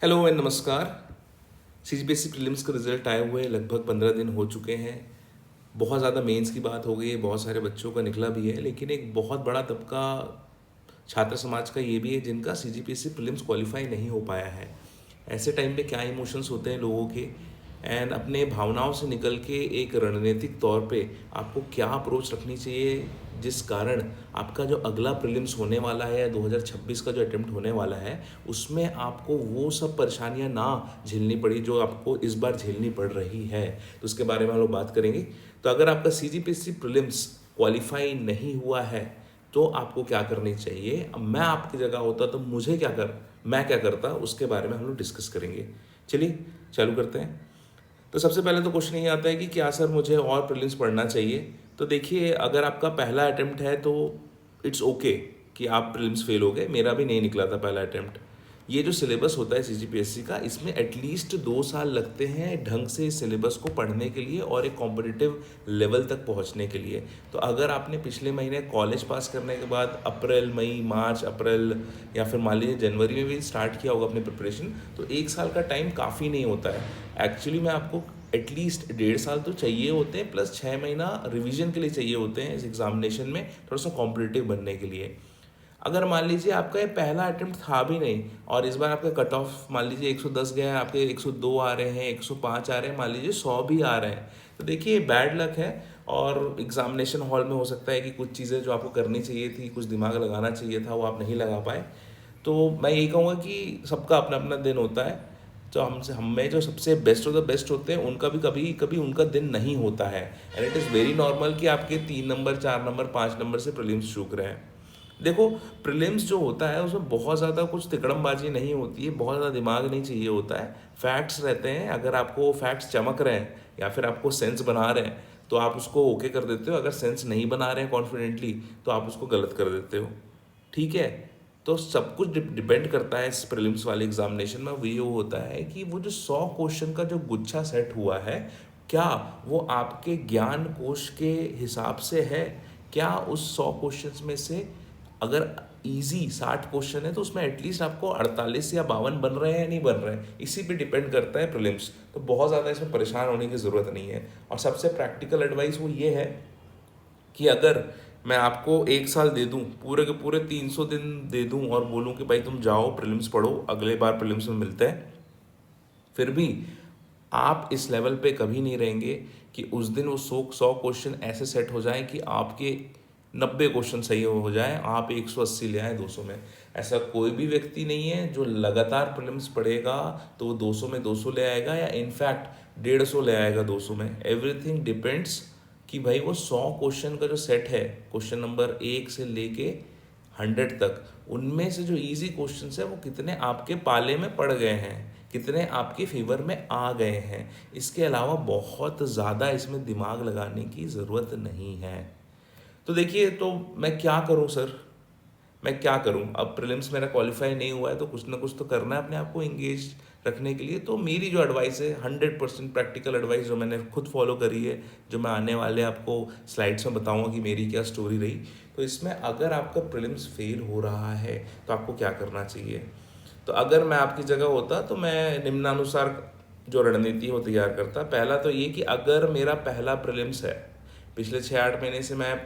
Hello and नमस्कार। CGPSC prelims का result आए हुए लगभग 15 दिन हो चुके हैं। बहुत ज़्यादा मेंस की बात हो गई है, बहुत सारे बच्चों का निकला भी है, लेकिन एक बहुत बड़ा तबका छात्र समाज का ये भी है जिनका सीजीपीएससी प्रीलिम्स क्वालिफाई नहीं हो पाया है। ऐसे टाइम पे क्या इमोशंस होते हैं लोगों के, एंड अपने भावनाओं से निकल के एक रणनीतिक तौर पे आपको क्या अप्रोच रखनी चाहिए, जिस कारण आपका जो अगला प्रीलिम्स होने वाला है या 2026 का जो अटेम्प्ट होने वाला है उसमें आपको वो सब परेशानियां ना झेलनी पड़ी जो आपको इस बार झेलनी पड़ रही है। तो उसके बारे में हम लोग बात करेंगे। तो अगर आपका सीजीपीएससी प्रीलिम्स क्वालिफाई नहीं हुआ है तो आपको क्या करनी चाहिए। अब मैं आपकी जगह होता तो मैं क्या करता, उसके बारे में हम लोग डिस्कस करेंगे। चलिए चालू करते हैं। तो सबसे पहले तो क्वेश्चन ये आता है कि क्या सर मुझे और प्रीलिम्स पढ़ना चाहिए। तो देखिए, अगर आपका पहला अटेम्प्ट है तो इट्स ओके कि आप प्रीलिम्स फेल हो गए। मेरा भी नहीं निकला था पहला अटेम्प्ट। ये जो सिलेबस होता है सीजीपीएससी का, इसमें एटलीस्ट 2 साल लगते हैं ढंग से इस सिलेबस को पढ़ने के लिए और एक कॉम्पिटिटिव लेवल तक पहुंचने के लिए। तो अगर आपने पिछले महीने कॉलेज पास करने के बाद अप्रैल मई मार्च अप्रैल या फिर मान लीजिए जनवरी में भी स्टार्ट किया होगा अपनी प्रिपरेशन, तो 1 साल का टाइम काफ़ी नहीं होता है। एक्चुअली में आपको एटलीस्ट 1.5 साल तो चाहिए होते हैं, प्लस 6 महीना रिवीजन के लिए चाहिए होते हैं इस एग्जामिनेशन में थोड़ा सा कॉम्पिटिटिव बनने के लिए। अगर मान लीजिए आपका ये पहला अटेम्प्ट था भी नहीं और इस बार आपका कट ऑफ मान लीजिए 110 गया है, आपके 102 आ रहे हैं, 105 आ रहे हैं, मान लीजिए 100 भी आ रहे हैं, तो देखिए बैड लक है। और एग्जामिनेशन हॉल में हो सकता है कि कुछ चीज़ें जो आपको करनी चाहिए थी, कुछ दिमाग लगाना चाहिए था, वो आप नहीं लगा पाए। तो मैं यही कहूँगा कि सबका अपना अपना दिन होता है। तो हमसे हमें जो सबसे बेस्ट ऑफ द बेस्ट होते हैं उनका भी कभी कभी उनका दिन नहीं होता है। And it is very normal कि आपके 3 नंबर 4 नंबर 5 नंबर से प्रीलिम्स चूक रहे हैं। देखो, प्रीलिम्स जो होता है उसमें बहुत ज़्यादा कुछ तिकड़मबाजी नहीं होती है, बहुत ज़्यादा दिमाग नहीं चाहिए होता है। फैक्ट्स रहते हैं, अगर आपको फैक्ट्स चमक रहे हैं या फिर आपको सेंस बना रहे हैं तो आप उसको ओके कर देते हो। अगर सेंस नहीं बना रहे हैं कॉन्फिडेंटली तो आप उसको गलत कर देते हो। ठीक है। तो सब कुछ डिपेंड करता है इस प्रीलिम्स वाले एग्जामिनेशन में। वो होता है कि वो जो 100 क्वेश्चन का जो गुच्छा सेट हुआ है, क्या वो आपके ज्ञान कोश के हिसाब से है। क्या उस 100 क्वेश्चंस में से अगर इजी 60 क्वेश्चन है तो उसमें एटलीस्ट आपको 48 या 52 बन रहे हैं या नहीं बन रहे हैं, इसी पे डिपेंड करता है प्रीलिम्स। तो बहुत ज़्यादा इसमें परेशान होने की ज़रूरत नहीं है। और सबसे प्रैक्टिकल एडवाइस वो ये है कि अगर मैं आपको 1 साल दे दूं, पूरे के पूरे 300 दिन दे दूं और बोलूं कि भाई तुम जाओ प्रीलिम्स पढ़ो, अगले बार प्रीलिम्स में मिलते हैं, फिर भी आप इस लेवल पे कभी नहीं रहेंगे कि उस दिन वो 100 क्वेश्चन ऐसे सेट हो जाएं कि आपके 90 क्वेश्चन सही हो जाए, आप 180 ले आए 200 में। ऐसा कोई भी व्यक्ति नहीं है जो लगातार प्रीलिम्स पढ़ेगा तो वो 200 में 200 ले आएगा या इनफैक्ट 150 ले आएगा 200 में। एवरीथिंग डिपेंड्स कि भाई वो 100 क्वेश्चन का जो सेट है, क्वेश्चन नंबर 1 से लेके 100 तक, उनमें से जो इजी क्वेश्चंस है वो कितने आपके पाले में पड़ गए हैं, कितने आपके फेवर में आ गए हैं। इसके अलावा बहुत ज़्यादा इसमें दिमाग लगाने की ज़रूरत नहीं है। तो देखिए, तो मैं क्या करूं सर, मैं क्या करूं। अब प्रीलिम्स मेरा क्वालिफाई नहीं हुआ है तो कुछ ना कुछ तो करना है अपने आप को इंगेज रखने के लिए। तो मेरी जो एडवाइस है 100% प्रैक्टिकल एडवाइस जो मैंने खुद फॉलो करी है, जो मैं आने वाले आपको स्लाइड्स में बताऊंगा कि मेरी क्या स्टोरी रही। तो इसमें अगर आपका प्रीलिम्स फेल हो रहा है तो आपको क्या करना चाहिए। तो अगर मैं आपकी जगह होता तो मैं निम्नानुसार जो रणनीति है वो तैयार करता। पहला तो ये कि अगर मेरा पहला प्रीलिम्स है, पिछले 6-8 महीने से मैं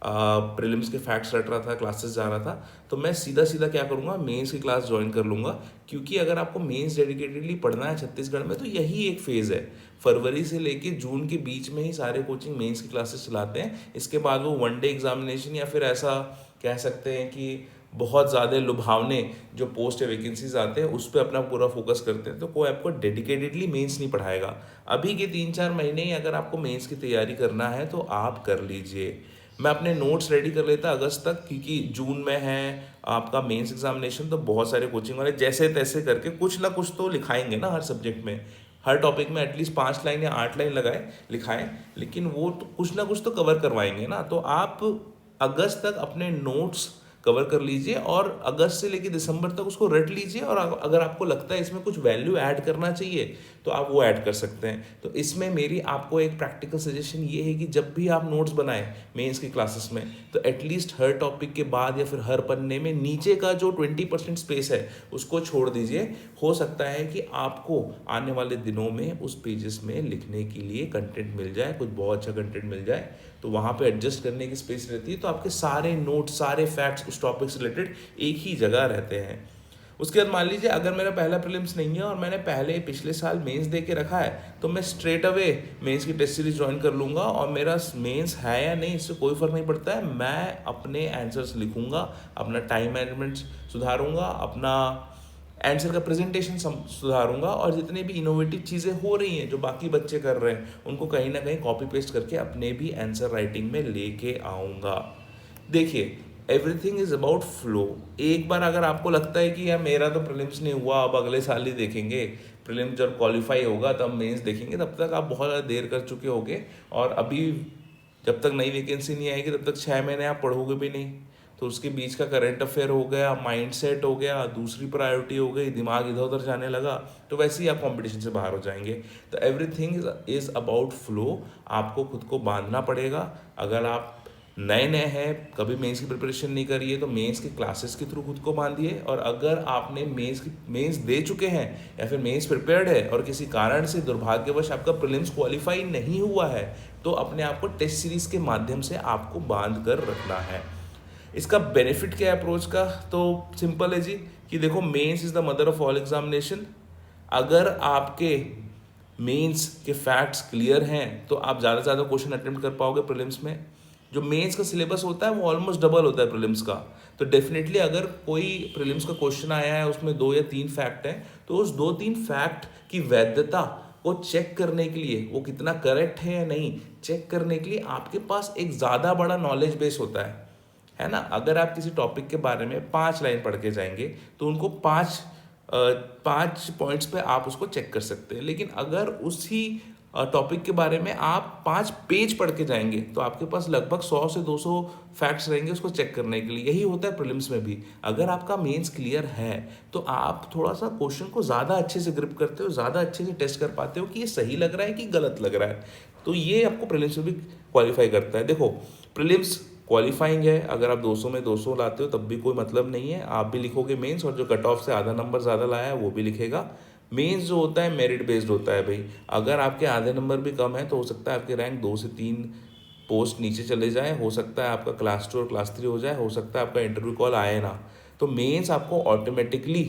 प्रीलिम्स के फैक्ट्स रट रहा था, क्लासेस जा रहा था, तो मैं सीधा सीधा क्या करूँगा, मेंस की क्लास ज्वाइन कर लूँगा। क्योंकि अगर आपको मेंस डेडिकेटेडली पढ़ना है छत्तीसगढ़ में तो यही एक फ़ेज़ है। फरवरी से लेके जून के बीच में ही सारे कोचिंग मेंस की क्लासेस चलाते हैं। इसके बाद वो वनडे एग्जामिनेशन या फिर ऐसा कह सकते हैं कि बहुत ज़्यादा लुभावने जो पोस्ट या वैकेंसीज आते हैं उस पर अपना पूरा फोकस करते हैं। तो कोई आपको डेडिकेटेडली मेंस नहीं पढ़ाएगा। अभी के 3-4 महीने ही अगर आपको मेंस की तैयारी करना है तो आप कर लीजिए। मैं अपने नोट्स रेडी कर लेता अगस्त तक, क्योंकि जून में है आपका मेंस एग्जामिनेशन। तो बहुत सारे कोचिंग वाले जैसे तैसे करके कुछ ना कुछ तो लिखाएंगे ना हर सब्जेक्ट में, हर टॉपिक में एटलीस्ट 5 लाइन या 8 लाइन लगाए लिखाएं, लेकिन वो तो कुछ ना कुछ तो कवर करवाएंगे ना। तो आप अगस्त तक अपने नोट्स कवर कर लीजिए और अगस्त से लेकर दिसंबर तक उसको रट लीजिए। और अगर आपको लगता है इसमें कुछ वैल्यू ऐड करना चाहिए तो आप वो ऐड कर सकते हैं। तो इसमें मेरी आपको एक प्रैक्टिकल सजेशन ये है कि जब भी आप नोट्स बनाएं मेंस की क्लासेस में, तो एटलीस्ट हर टॉपिक के बाद या फिर हर पन्ने में नीचे का जो 20% स्पेस है उसको छोड़ दीजिए। हो सकता है कि आपको आने वाले दिनों में उस पेजेस में लिखने के लिए कंटेंट मिल जाए, कुछ बहुत अच्छा कंटेंट मिल जाए, तो वहाँ पे एडजस्ट करने की स्पेस रहती है। तो आपके सारे नोट्स, सारे फैक्ट्स उस टॉपिक से रिलेटेड एक ही जगह रहते हैं। उसके बाद मान लीजिए अगर मेरा पहला प्रीलिम्स नहीं है और मैंने पहले पिछले साल मेंस दे के रखा है, तो मैं स्ट्रेट अवे मेंस की टेस्ट सीरीज ज्वाइन कर लूँगा। और मेरा मेंस है या नहीं इससे कोई फ़र्क नहीं पड़ता है, मैं अपने आंसर्स लिखूँगा, अपना टाइम मैनेजमेंट सुधारूँगा, अपना आंसर का प्रेजेंटेशन सुधारूंगा, और जितने भी इनोवेटिव चीज़ें हो रही हैं जो बाकी बच्चे कर रहे हैं उनको कहीं ना कहीं कॉपी पेस्ट करके अपने भी आंसर राइटिंग में लेके आऊँगा। देखिए, एवरीथिंग इज अबाउट फ्लो। एक बार अगर आपको लगता है कि यार मेरा तो प्रीलिम्स नहीं हुआ, अब अगले साल ही देखेंगे, प्रीलिम्स जब क्वालिफाई होगा तब मेंस देखेंगे, तब तक आप बहुत ज़्यादा देर कर चुके होगे। और अभी जब तक नई वैकेंसी नहीं आएगी तब तक 6 महीने आप पढ़ोगे भी नहीं। तो उसके बीच का करंट अफेयर हो गया, माइंडसेट हो गया, दूसरी प्रायोरिटी हो गई, दिमाग इधर उधर जाने लगा, तो वैसे ही आप कंपटीशन से बाहर हो जाएंगे। तो एवरीथिंग इज अबाउट फ्लो। आपको खुद को बांधना पड़ेगा। अगर आप नए नए हैं, कभी मेंस की प्रिपरेशन नहीं करी है, तो मेंस के क्लासेस के थ्रू खुद को बांधिए। और अगर आपने मेंस दे चुके हैं या फिर मेंस प्रिपेयर्ड है और किसी कारण से दुर्भाग्यवश आपका प्रीलिम्स क्वालिफाई नहीं हुआ है, तो अपने आप को टेस्ट सीरीज के माध्यम से आपको बांध कर रखना है। इसका बेनिफिट क्या है अप्रोच का? तो सिंपल है जी, कि देखो mains is the mother of all examination. अगर आपके मेंस के फैक्ट्स क्लियर हैं तो आप ज़्यादा से ज़्यादा क्वेश्चन अटेम्प्ट कर पाओगे प्रीलिम्स में। जो मेंस का सिलेबस होता है वो ऑलमोस्ट डबल होता है प्रीलिम्स का। तो डेफिनेटली अगर कोई प्रीलिम्स का क्वेश्चन आया है उसमें 2 या 3 फैक्ट हैं, तो उस 2-3 फैक्ट की वैधता को चेक करने के लिए, वो कितना करेक्ट है या नहीं चेक करने के लिए आपके पास एक ज़्यादा बड़ा नॉलेज बेस होता है ना। अगर आप किसी टॉपिक के बारे में 5 लाइन पढ़ के जाएंगे तो उनको 5 पॉइंट्स पे आप उसको चेक कर सकते हैं। लेकिन अगर उसी टॉपिक के बारे में आप 5 पेज पढ़ के जाएंगे तो आपके पास लगभग 100 से 200 फैक्ट्स रहेंगे उसको चेक करने के लिए। यही होता है प्रीलिम्स में भी। अगर आपका मेंस क्लियर है तो आप थोड़ा सा क्वेश्चन को ज़्यादा अच्छे से ग्रिप करते हो, ज़्यादा अच्छे से टेस्ट कर पाते हो कि ये सही लग रहा है कि गलत लग रहा है। तो ये आपको प्रीलिम्स में भी क्वालिफाई करता है। देखो, प्रीलिम्स क्वालिफाइंग है, अगर आप 200 में 200 लाते हो तब भी कोई मतलब नहीं है, आप भी लिखोगे मेंस, और जो कट ऑफ से आधा नंबर ज़्यादा लाया है वो भी लिखेगा। मेंस जो होता है मेरिट बेस्ड होता है भाई। अगर आपके आधे नंबर भी कम है तो हो सकता है आपके रैंक 2 से 3 पोस्ट नीचे चले जाए, हो सकता है आपका क्लास 2 और क्लास 3 हो जाए, हो सकता है आपका इंटरव्यू कॉल आए ना। तो मेंस आपको ऑटोमेटिकली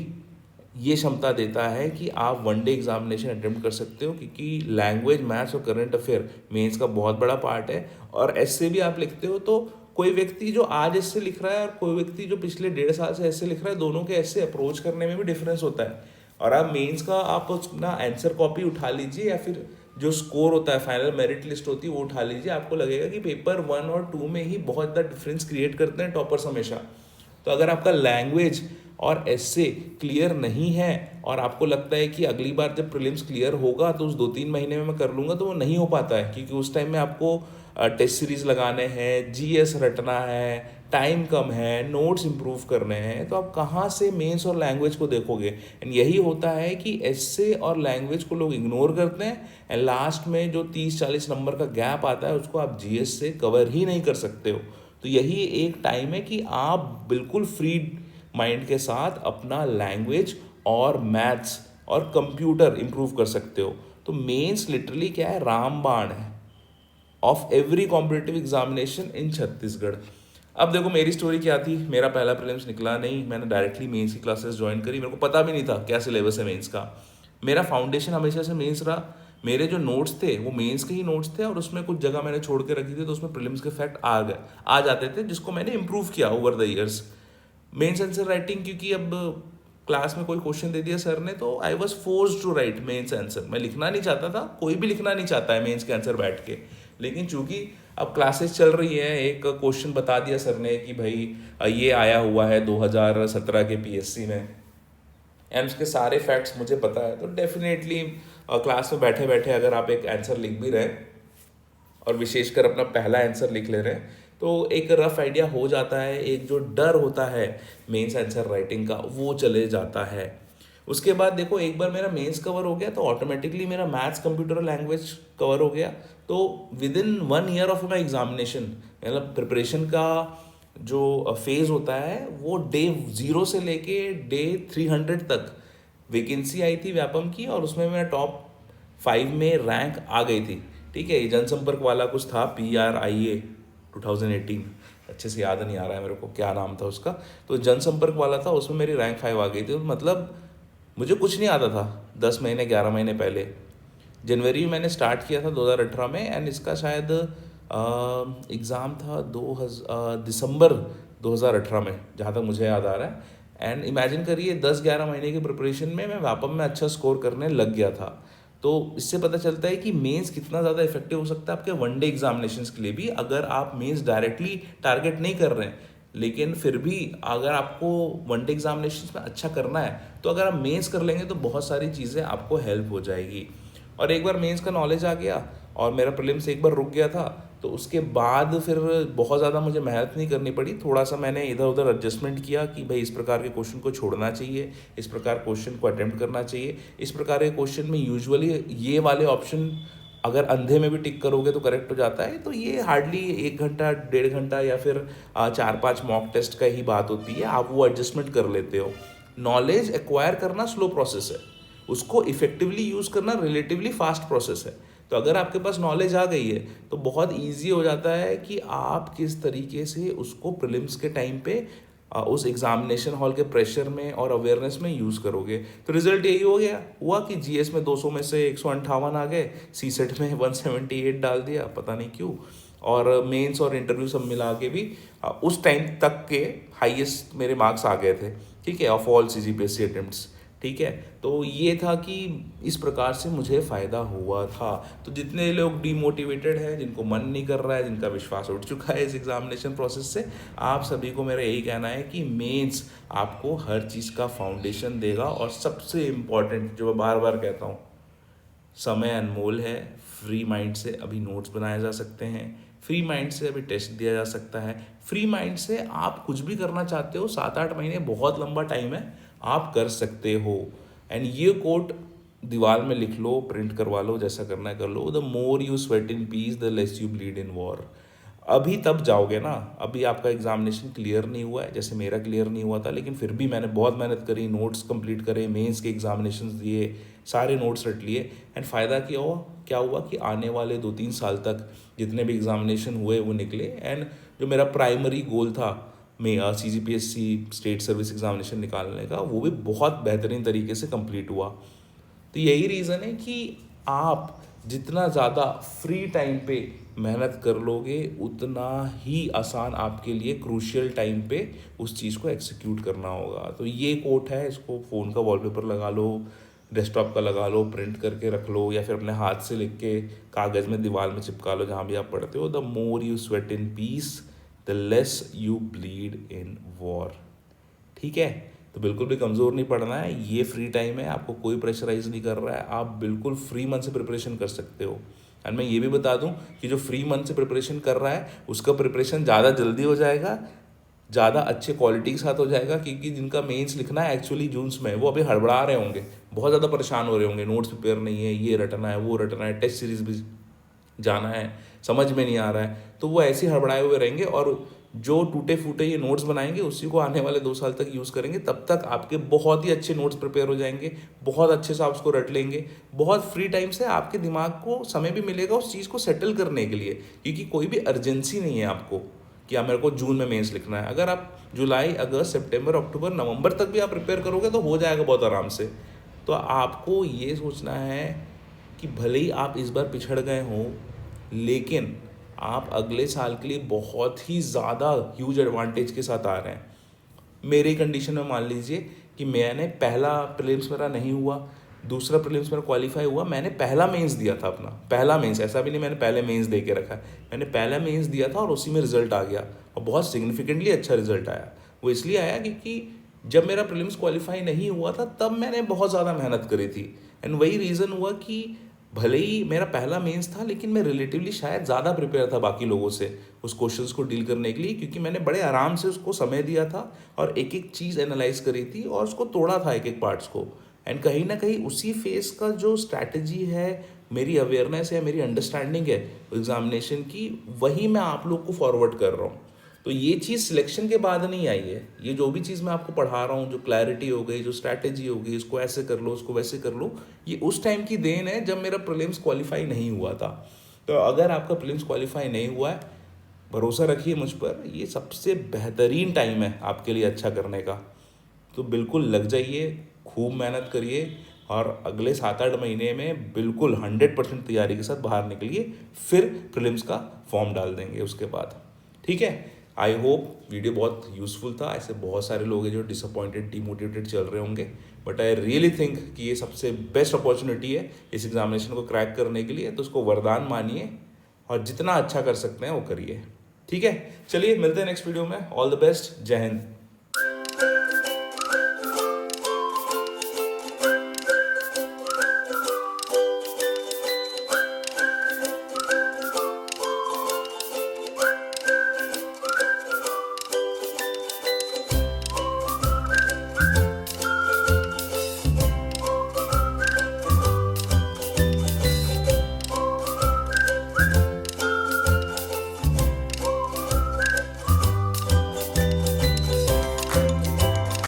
ये क्षमता देता है कि आप वनडे एग्जामिनेशन अटेम्प्ट कर सकते हो, क्योंकि लैंग्वेज, मैथ्स और करंट अफेयर मेंस का बहुत बड़ा पार्ट है। और ऐसे भी आप लिखते हो, तो कोई व्यक्ति जो आज ऐसे लिख रहा है और कोई व्यक्ति जो पिछले 1.5 साल से ऐसे लिख रहा है, दोनों के ऐसे अप्रोच करने में भी डिफरेंस होता है। और आप मेंस का आप अपना आंसर कॉपी उठा लीजिए या फिर जो स्कोर होता है, फाइनल मेरिट लिस्ट होती है, वो उठा लीजिए। आपको लगेगा कि पेपर 1 और 2 में ही बहुत ज़्यादा डिफरेंस क्रिएट करते हैं टॉपर्स हमेशा। तो अगर आपका लैंग्वेज और एसे क्लियर नहीं है और आपको लगता है कि अगली बार जब प्रीलिम्स क्लियर होगा तो उस 2-3 महीने में मैं कर लूँगा, तो वो नहीं हो पाता है, क्योंकि उस टाइम में आपको टेस्ट सीरीज लगाने हैं, जीएस रटना है, टाइम कम है, नोट्स इंप्रूव करने हैं, तो आप कहाँ से मेंस और लैंग्वेज को देखोगे। एंड यही होता है कि एसे और लैंग्वेज को लोग इग्नोर करते हैं, एंड लास्ट में जो 30-40 नंबर का गैप आता है उसको आप जीएस से कवर ही नहीं कर सकते हो। तो यही एक टाइम है कि आप बिल्कुल फ्री माइंड के साथ अपना लैंग्वेज और मैथ्स और कंप्यूटर इंप्रूव कर सकते हो। तो मेंस लिटरली क्या है, रामबाण है of every competitive examination in Chhattisgarh. अब देखो मेरी स्टोरी क्या थी। मेरा पहला प्रीलिम्स निकला नहीं, मैंने डायरेक्टली मेंस की क्लासेस ज्वाइन करी। मेरे को पता भी नहीं था क्या सिलेबस है मेंस का। मेरा फाउंडेशन हमेशा से मेंस रहा। मेरे जो नोट्स थे वो मेंस के ही नोट्स थे, और उसमें कुछ जगह मैंने छोड़ के रखी थी, तो उसमें प्रीलिम्स के फैक्ट आ जाते थे, जिसको मैंने इंप्रूव किया over the years. Mains answer writing, क्योंकि अब क्लास में कोई क्वेश्चन दे दिया सर ने, तो I was forced to write mains answer. मैं लिखना नहीं चाहता था, कोई भी लिखना नहीं चाहता है मेंस के आंसर बैठ के, लेकिन चूंकि अब क्लासेस चल रही है, एक क्वेश्चन बता दिया सर ने कि भाई ये आया हुआ है 2017 के पीएससी में, एंड उसके सारे फैक्ट्स मुझे पता है, तो डेफिनेटली क्लास में बैठे बैठे अगर आप एक आंसर लिख भी रहे हैं और विशेषकर अपना पहला आंसर लिख ले रहे हैं, तो तो एक रफ आइडिया हो जाता है, एक जो डर होता है मेंस आंसर राइटिंग का वो चले जाता है। उसके बाद देखो, एक बार मेरा मेंस कवर हो गया तो ऑटोमेटिकली मेरा मैथ्स कंप्यूटर लैंग्वेज कवर हो गया। तो with in 1 year of my examination, मतलब प्रिपरेशन का जो फेज़ होता है वो डे 0 से लेके डे 300 तक वैकेंसी आई थी व्यापम की, और उसमें मेरा टॉप 5 में रैंक आ गई थी। ठीक है, ये जनसंपर्क वाला कुछ था, PRIA 2018, अच्छे से याद नहीं आ रहा है मेरे को क्या नाम था उसका। तो जनसंपर्क वाला था, उसमें मेरी रैंक 5 आ गई थी। तो मतलब मुझे कुछ नहीं आता था 10 महीने 11 महीने पहले। जनवरी में मैंने स्टार्ट किया था 2018 में, एंड इसका शायद एग्ज़ाम था दिसंबर 2018 में, जहाँ तक मुझे याद आ रहा है। एंड इमेजिन करिए 10-11 महीने की प्रिपरेशन में मैं व्यापम में अच्छा स्कोर करने लग गया था। तो इससे पता चलता है कि मेंस कितना ज़्यादा इफेक्टिव हो सकता है आपके वनडे एग्जामिनेशंस के लिए भी। अगर आप मेंस डायरेक्टली टारगेट नहीं कर रहे हैं, लेकिन फिर भी अगर आपको वनडे एग्जामिनेशंस में अच्छा करना है, तो अगर आप मेंस कर लेंगे तो बहुत सारी चीज़ें आपको हेल्प हो जाएगी। और एक बार मेंस का नॉलेज आ गया और मेरा प्रीलिम्स एक बार रुक गया था, तो उसके बाद फिर बहुत ज़्यादा मुझे मेहनत नहीं करनी पड़ी। थोड़ा सा मैंने इधर उधर एडजस्टमेंट किया कि भाई इस प्रकार के क्वेश्चन को छोड़ना चाहिए, इस प्रकार क्वेश्चन को अटेम्प्ट करना चाहिए, इस प्रकार के क्वेश्चन में यूजुअली ये वाले ऑप्शन अगर अंधे में भी टिक करोगे तो करेक्ट हो जाता है। तो ये हार्डली 1 घंटा 1.5 घंटा या फिर 4-5 मॉक टेस्ट का ही बात होती है, आप वो एडजस्टमेंट कर लेते हो। नॉलेज एक्वायर करना स्लो प्रोसेस है, उसको इफेक्टिवली यूज़ करना रिलेटिवली फास्ट प्रोसेस है। तो अगर आपके पास नॉलेज आ गई है तो बहुत ईजी हो जाता है कि आप किस तरीके से उसको प्रीलिम्स के टाइम पे उस एग्जामिनेशन हॉल के प्रेशर में और अवेयरनेस में यूज़ करोगे। तो रिजल्ट यही हो गया हुआ कि जीएस में 200 में से 158 आ गए, सीसेट में 178 डाल दिया, पता नहीं क्यों। और मेंस और इंटरव्यू सब मिला के भी उस टाइम तक के हाईएस्ट मेरे मार्क्स आ गए थे। ठीक है, ऑफ ऑल CGPSC अटेम्प्ट्स। ठीक है, तो ये था कि इस प्रकार से मुझे फ़ायदा हुआ था। तो जितने लोग डीमोटिवेटेड हैं, जिनको मन नहीं कर रहा है, जिनका विश्वास उठ चुका है इस एग्जामिनेशन प्रोसेस से, आप सभी को मेरा यही कहना है कि मेंस आपको हर चीज़ का फाउंडेशन देगा। और सबसे इम्पॉर्टेंट जो मैं बार बार कहता हूँ, समय अनमोल है। फ्री माइंड से अभी नोट्स बनाए जा सकते हैं, फ्री माइंड से अभी टेस्ट दिया जा सकता है, फ्री माइंड से आप कुछ भी करना चाहते हो, 7-8 महीने बहुत लंबा टाइम है, आप कर सकते हो। एंड ये कोट दीवार में लिख लो, प्रिंट करवा लो, जैसा करना है कर लो। The more you sweat in peace the less you bleed in war. अभी तब जाओगे ना, अभी आपका एग्जामिनेशन क्लियर नहीं हुआ है, जैसे मेरा क्लियर नहीं हुआ था, लेकिन फिर भी मैंने बहुत मेहनत करी, नोट्स कंप्लीट करे, मेंस के एग्जामिनेशंस दिए, सारे नोट्स रट लिए। एंड फ़ायदा क्या हुआ कि आने वाले 2-3 साल तक जितने भी एग्जामिनेशन हुए वो निकले। एंड जो मेरा प्राइमरी गोल था में CGPSC स्टेट सर्विस एग्जामिनेशन निकालने का, वो भी बहुत बेहतरीन तरीके से कंप्लीट हुआ। तो यही रीज़न है कि आप जितना ज़्यादा फ्री टाइम पे मेहनत कर लोगे, उतना ही आसान आपके लिए क्रूशियल टाइम पे उस चीज़ को एग्जीक्यूट करना होगा। तो ये कोट है, इसको फ़ोन का वॉलपेपर लगा लो, डेस्कटॉप का लगा लो, प्रिंट करके रख लो, या फिर अपने हाथ से लिख के कागज़ में दीवार में चिपका लो, जहाँ भी आप पढ़ते हो। The more you sweat in peace the less you bleed in war. ठीक है, तो बिल्कुल भी कमज़ोर नहीं पड़ना है, ये फ्री टाइम है, आपको कोई प्रेशराइज नहीं कर रहा है, आप बिल्कुल फ्री मन से प्रिपरेशन कर सकते हो। एंड मैं ये भी बता दूं कि जो फ्री मन से प्रिपरेशन कर रहा है उसका प्रिपरेशन ज़्यादा जल्दी हो जाएगा, ज़्यादा अच्छे क्वालिटी के साथ हो जाएगा, क्योंकि जिनका मेंस लिखना है एक्चुअली जून्स में, वो अभी हड़बड़ा रहे होंगे, बहुत ज़्यादा परेशान हो रहे होंगे, नोट्स प्रिपेयर नहीं है, ये रटना है, वो रटना है, टेस्ट सीरीज भी जाना है, समझ में नहीं आ रहा है, तो वो ऐसे ही हड़बड़ाए हुए रहेंगे। और जो टूटे फूटे ये नोट्स बनाएंगे उसी को आने वाले 2 साल तक यूज़ करेंगे, तब तक आपके बहुत ही अच्छे नोट्स प्रिपेयर हो जाएंगे, बहुत अच्छे से आप उसको रट लेंगे। बहुत फ्री टाइम से आपके दिमाग को समय भी मिलेगा उस चीज़ को सेटल करने के लिए, क्योंकि कोई भी अर्जेंसी नहीं है आपको कि मेरे को जून में मेंस लिखना है। अगर आप जुलाई, अगस्त, सितंबर, अक्टूबर, नवंबर तक भी आप प्रिपेयर करोगे तो हो जाएगा बहुत आराम से। तो आपको ये सोचना है कि भले ही आप इस बार पिछड़ गए हों, लेकिन आप अगले साल के लिए बहुत ही ज़्यादा ह्यूज एडवांटेज के साथ आ रहे हैं। मेरी कंडीशन में मान लीजिए कि मैंने पहला प्रीलिम्स मेरा नहीं हुआ, दूसरा प्रीलिम्स मेरा क्वालिफाई हुआ, मैंने पहला मेंस दिया था अपना, पहला मेंस, ऐसा भी नहीं मैंने पहले मेंस दे के रखा है, मैंने पहला मेंस दिया था और उसी में रिजल्ट आ गया, और बहुत सिग्निफिकेंटली अच्छा रिजल्ट आया। वो इसलिए आया क्योंकि जब मेरा प्रीलिम्स क्वालिफाई नहीं हुआ था तब मैंने बहुत ज़्यादा मेहनत करी थी। एंड वही रीज़न हुआ कि भले ही मेरा पहला मेंस था, लेकिन मैं रिलेटिवली शायद ज़्यादा प्रिपेयर था बाकी लोगों से उस क्वेश्चंस को डील करने के लिए, क्योंकि मैंने बड़े आराम से उसको समय दिया था और एक एक चीज़ एनालाइज करी थी और उसको तोड़ा था एक एक पार्ट्स को। एंड कहीं ना कहीं उसी फेस का जो स्ट्रैटेजी है, मेरी अवेयरनेस है, मेरी अंडरस्टैंडिंग है एग्जामिनेशन की, वही मैं आप लोग को फॉरवर्ड कर रहा हूँ। तो ये चीज़ सिलेक्शन के बाद नहीं आई है। ये जो भी चीज़ मैं आपको पढ़ा रहा हूँ, जो क्लैरिटी हो गई, जो स्ट्रैटेजी हो गई, इसको ऐसे कर लो, उसको वैसे कर लो, ये उस टाइम की देन है जब मेरा प्रीलिम्स क्वालिफाई नहीं हुआ था। तो अगर आपका प्रीलिम्स क्वालिफाई नहीं हुआ है, भरोसा रखिए मुझ पर, ये सबसे बेहतरीन टाइम है आपके लिए अच्छा करने का। तो बिल्कुल लग जाइए, खूब मेहनत करिए और अगले 7-8 महीने में बिल्कुल 100% तैयारी के साथ बाहर निकलिए। फिर प्रीलिम्स का फॉर्म डाल देंगे उसके बाद। ठीक है, आई होप वीडियो बहुत यूज़फुल था। ऐसे बहुत सारे लोग हैं जो डिसअपॉइंटेड, डिमोटिवेटेड चल रहे होंगे, बट आई रियली थिंक कि ये सबसे बेस्ट अपॉर्चुनिटी है इस एग्जामिनेशन को क्रैक करने के लिए। तो उसको वरदान मानिए और जितना अच्छा कर सकते हैं वो करिए। ठीक है, चलिए मिलते हैं नेक्स्ट वीडियो में। ऑल द बेस्ट, जय हिंद।